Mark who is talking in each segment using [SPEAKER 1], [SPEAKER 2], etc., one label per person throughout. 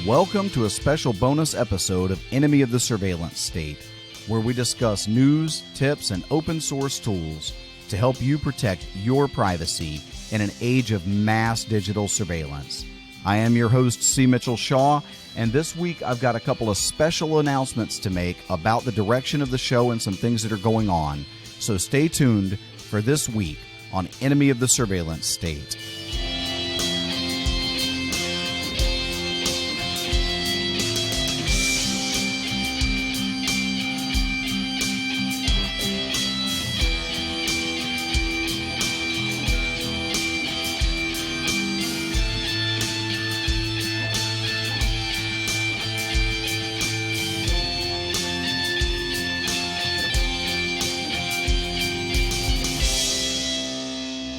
[SPEAKER 1] Welcome to a special bonus episode of Enemy of the Surveillance State, where we discuss news, tips, and open source tools to help you protect your privacy in an age of mass digital surveillance. I am your host, C. Mitchell Shaw, and this week I've got a couple of special announcements to make about the direction of the show and some things that are going on. So stay tuned for this week on Enemy of the Surveillance State.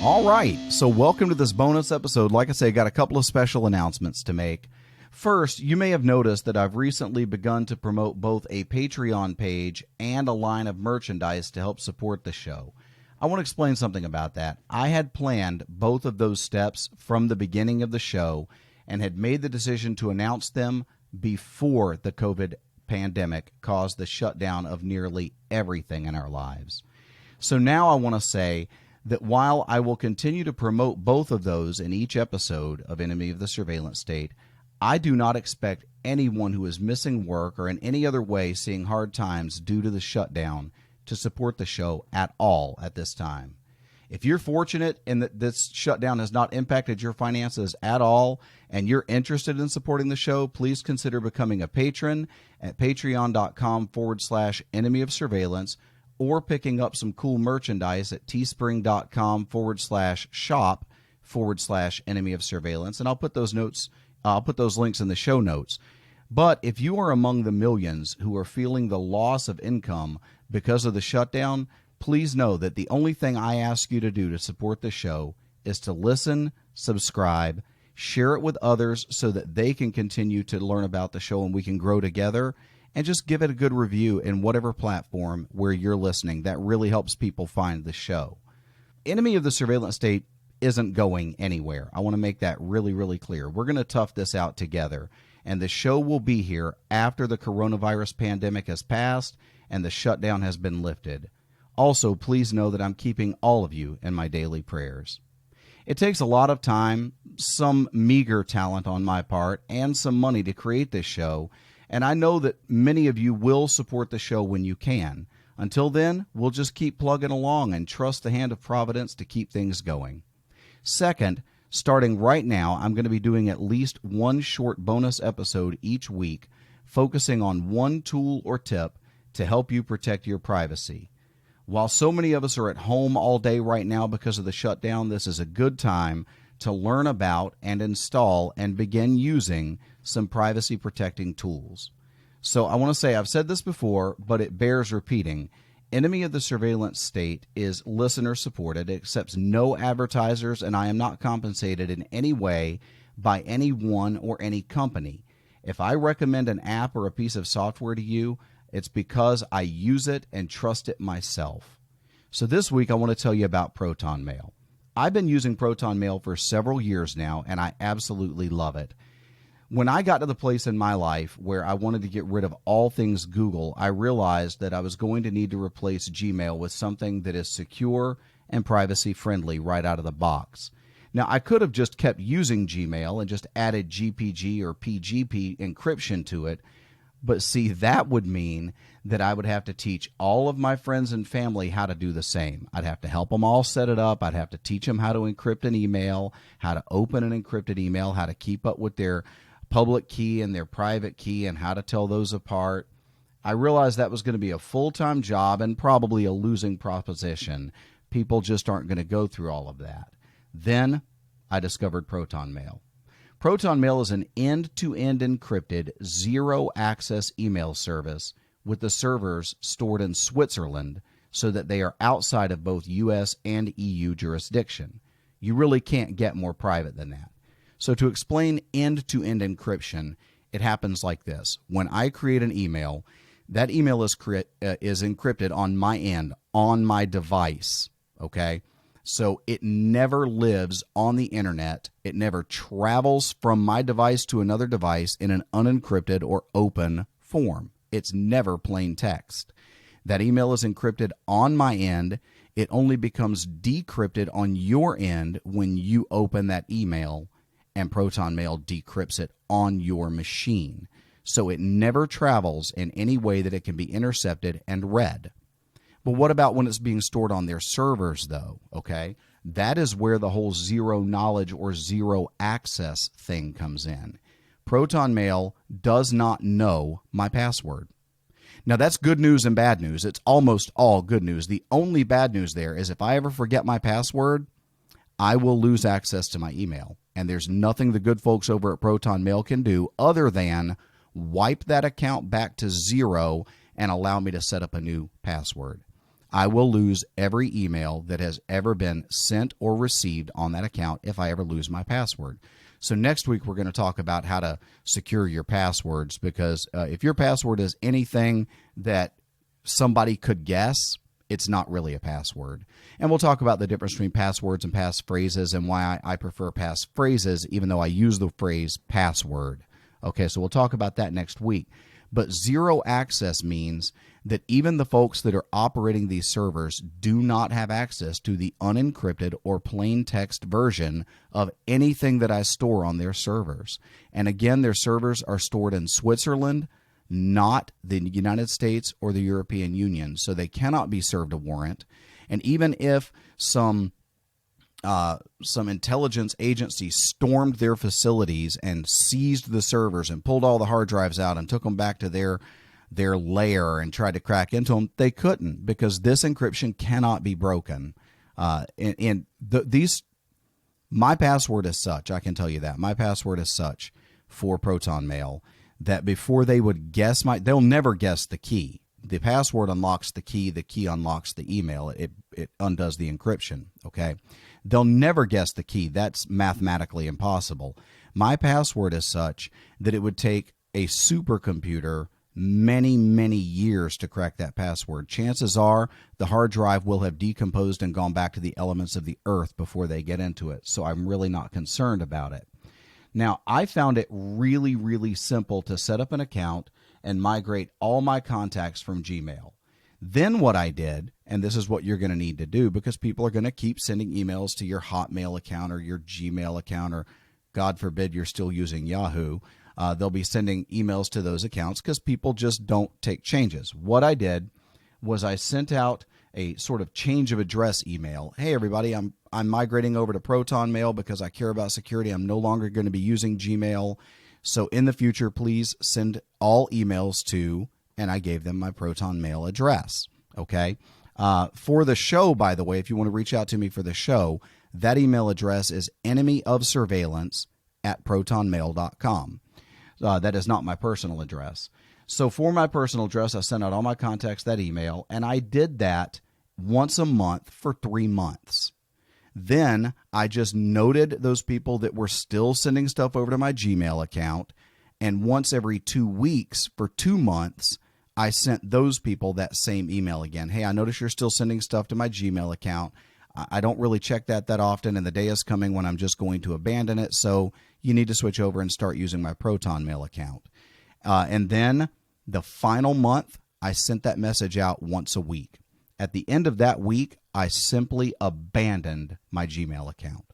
[SPEAKER 1] All right, so welcome to this bonus episode. Like I say, I got a couple of special announcements to make. First, you may have noticed that I've recently begun to promote both a Patreon page and a line of merchandise to help support the show. I want to explain something about that. I had planned both of those steps from the beginning of the show and had made the decision to announce them before the COVID pandemic caused the shutdown of nearly everything in our lives. So now I want to say that while I will continue to promote both of those in each episode of Enemy of the Surveillance State, I do not expect anyone who is missing work or in any other way seeing hard times due to the shutdown to support the show at all at this time. If you're fortunate in that this shutdown has not impacted your finances at all and you're interested in supporting the show, please consider becoming a patron at patreon.com/enemy of surveillance, or picking up some cool merchandise at teespring.com/shop/enemy of surveillance. And I'll put those links in the show notes. But if you are among the millions who are feeling the loss of income because of the shutdown, please know that the only thing I ask you to do to support the show is to listen, subscribe, share it with others so that they can continue to learn about the show and we can grow together. And just give it a good review in whatever platform where you're listening. That really helps people find the show. Enemy of the Surveillance State isn't going anywhere. I want to make that really, really clear. We're going to tough this out together. And the show will be here after the coronavirus pandemic has passed and the shutdown has been lifted. Also, please know that I'm keeping all of you in my daily prayers. It takes a lot of time, some meager talent on my part, and some money to create this show. And I know that many of you will support the show when you can. Until then, we'll just keep plugging along and trust the hand of Providence to keep things going. Second, starting right now, I'm going to be doing at least one short bonus episode each week, focusing on one tool or tip to help you protect your privacy. While so many of us are at home all day right now because of the shutdown, this is a good time to learn about and install and begin using some privacy protecting tools. So I want to say, I've said this before, but it bears repeating. Enemy of the Surveillance State is listener supported. It accepts no advertisers, and I am not compensated in any way by anyone or any company. If I recommend an app or a piece of software to you, it's because I use it and trust it myself. So this week I want to tell you about Protonmail. I've been using Protonmail for several years now, and I absolutely love it. When I got to the place in my life where I wanted to get rid of all things Google, I realized that I was going to need to replace Gmail with something that is secure and privacy-friendly right out of the box. Now, I could have just kept using Gmail and just added GPG or PGP encryption to it, but see, that would mean that I would have to teach all of my friends and family how to do the same. I'd have to help them all set it up. I'd have to teach them how to encrypt an email, how to open an encrypted email, how to keep up with their public key and their private key, and how to tell those apart. I realized that was going to be a full-time job and probably a losing proposition. People just aren't going to go through all of that. Then I discovered Protonmail. Protonmail is an end-to-end encrypted, zero-access email service with the servers stored in Switzerland so that they are outside of both U.S. and EU jurisdiction. You really can't get more private than that. So to explain end-to-end encryption, it happens like this. When I create an email, that email is encrypted on my end, on my device, okay? So it never lives on the internet. It never travels from my device to another device in an unencrypted or open form. It's never plain text. That email is encrypted on my end. It only becomes decrypted on your end when you open that email, and Protonmail decrypts it on your machine. So it never travels in any way that it can be intercepted and read. But what about when it's being stored on their servers, though? Okay, that is where the whole zero knowledge or zero access thing comes in. Protonmail does not know my password. Now, that's good news and bad news. It's almost all good news. The only bad news there is if I ever forget my password, I will lose access to my email. And there's nothing the good folks over at Protonmail can do other than wipe that account back to zero and allow me to set up a new password. I will lose every email that has ever been sent or received on that account if I ever lose my password. So next week, we're going to talk about how to secure your passwords, because if your password is anything that somebody could guess, it's not really a password. And we'll talk about the difference between passwords and passphrases and why I prefer passphrases, even though I use the phrase password. Okay, so we'll talk about that next week. But zero access means that even the folks that are operating these servers do not have access to the unencrypted or plain text version of anything that I store on their servers. And again, their servers are stored in Switzerland, not the United States or the European Union, so they cannot be served a warrant. And even if some intelligence agency stormed their facilities and seized the servers and pulled all the hard drives out and took them back to their lair and tried to crack into them, they couldn't, because this encryption cannot be broken. My password is such, I can tell you that, my password is such for Protonmail that before they would guess they'll never guess the key. The password unlocks the key unlocks the email. It undoes the encryption, okay? They'll never guess the key. That's mathematically impossible. My password is such that it would take a supercomputer many, many years to crack that password. Chances are the hard drive will have decomposed and gone back to the elements of the earth before they get into it, so I'm really not concerned about it. Now, I found it really, really simple to set up an account and migrate all my contacts from Gmail. Then what I did, and this is what you're going to need to do, because people are going to keep sending emails to your Hotmail account or your Gmail account, or God forbid you're still using Yahoo. They'll be sending emails to those accounts because people just don't take changes. What I did was I sent out a sort of change of address email. Hey, everybody, I'm migrating over to Protonmail because I care about security. I'm no longer going to be using Gmail. So in the future, please send all emails to, and I gave them my Protonmail address. Okay. For the show, by the way, if you want to reach out to me for the show, that email address is enemyofsurveillance@protonmail.com. That is not my personal address. So for my personal address, I sent out all my contacts that email, and I did that once a month for 3 months. Then I just noted those people that were still sending stuff over to my Gmail account, and once every 2 weeks for 2 months, I sent those people that same email again. Hey, I notice you're still sending stuff to my Gmail account. I don't really check that often, and the day is coming when I'm just going to abandon it, so you need to switch over and start using my Protonmail account. And then the final month, I sent that message out once a week. At the end of that week, I simply abandoned my Gmail account.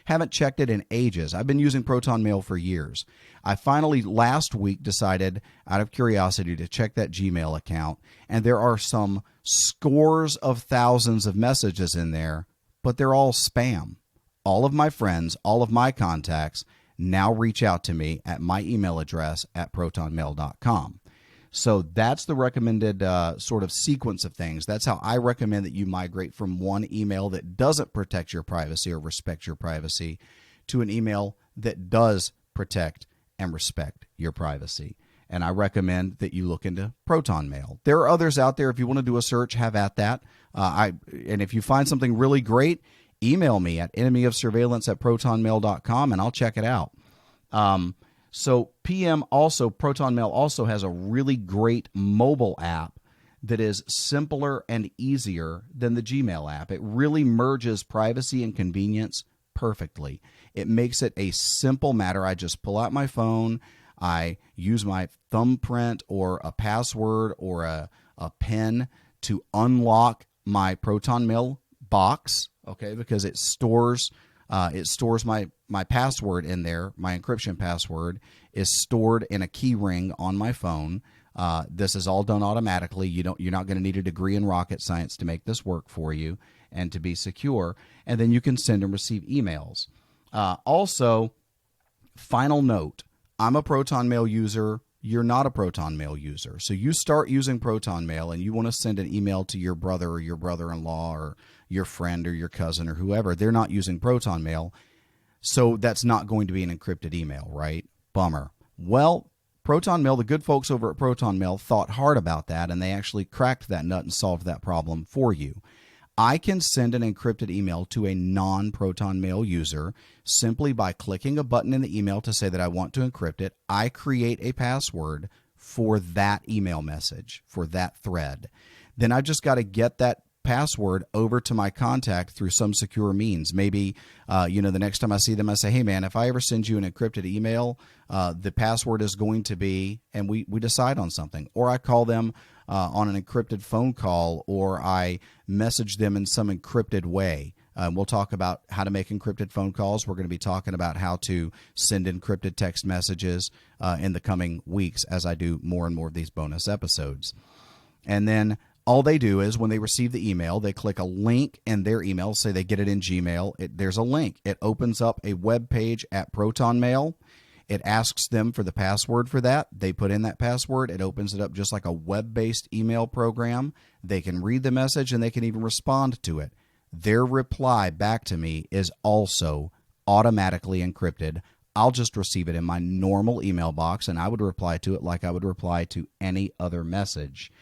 [SPEAKER 1] Haven't checked it in ages. I've been using Protonmail for years. I finally last week decided, out of curiosity, to check that Gmail account, and there are some scores of thousands of messages in there, but they're all spam. All of my friends, all of my contacts now reach out to me at my email address at protonmail.com. So that's the recommended sort of sequence of things. That's how I recommend that you migrate from one email that doesn't protect your privacy or respect your privacy to an email that does protect and respect your privacy. And I recommend that you look into Protonmail. There are others out there. If you want to do a search, have at that. And if you find something really great, email me at enemyofsurveillance@protonmail.com, and I'll check it out. So Protonmail also has a really great mobile app that is simpler and easier than the Gmail app. It really merges privacy and convenience perfectly. It makes it a simple matter. I just pull out my phone, I use my thumbprint or a password or a pen to unlock my Protonmail box, okay, because it stores my password in there. My encryption password is stored in a key ring on my phone. This is all done automatically. You're not going to need a degree in rocket science to make this work for you and to be secure. And then you can send and receive emails. Also, final note, I'm a Protonmail user. You're not a Protonmail user. So you start using Protonmail and you want to send an email to your brother or your brother-in-law or your friend or your cousin or whoever. They're not using Protonmail. So that's not going to be an encrypted email, right? Bummer. Well, Protonmail, the good folks over at Protonmail thought hard about that, and they actually cracked that nut and solved that problem for you. I can send an encrypted email to a non-Protonmail user simply by clicking a button in the email to say that I want to encrypt it. I create a password for that email message, for that thread. Then I just got to get that password over to my contact through some secure means. Maybe, the next time I see them, I say, hey, man, if I ever send you an encrypted email, the password is going to be, and we decide on something. Or I call them on an encrypted phone call, or I message them in some encrypted way. We'll talk about how to make encrypted phone calls. We're going to be talking about how to send encrypted text messages in the coming weeks as I do more and more of these bonus episodes. And then all they do is when they receive the email, they click a link in their email, say they get it in Gmail. There's a link. It opens up a web page at Protonmail. It asks them for the password for that. They put in that password. It opens it up just like a web-based email program. They can read the message and they can even respond to it. Their reply back to me is also automatically encrypted. I'll just receive it in my normal email box, and I would reply to it like I would reply to any other message.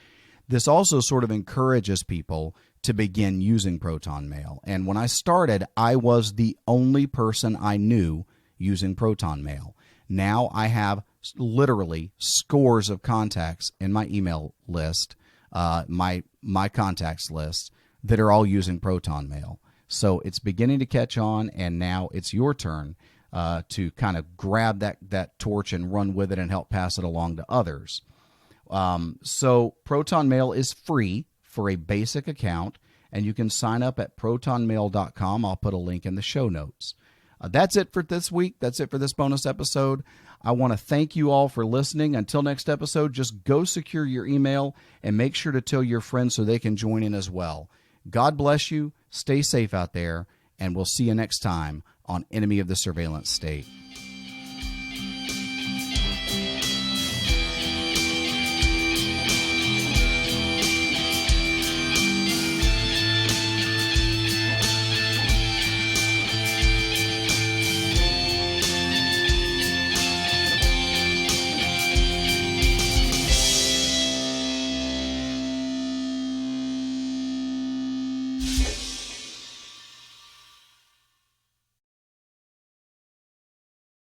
[SPEAKER 1] This also sort of encourages people to begin using Protonmail. And when I started, I was the only person I knew using Protonmail. Now I have literally scores of contacts in my email list, my contacts list, that are all using Protonmail. So it's beginning to catch on, and now it's your turn to kind of grab that torch and run with it and help pass it along to others. So Protonmail is free for a basic account, and you can sign up at protonmail.com. I'll put a link in the show notes. That's it for this week. That's it for this bonus episode. I want to thank you all for listening. Until next episode, just go secure your email and make sure to tell your friends so they can join in as well. God bless you. Stay safe out there, and we'll see you next time on Enemy of the Surveillance State.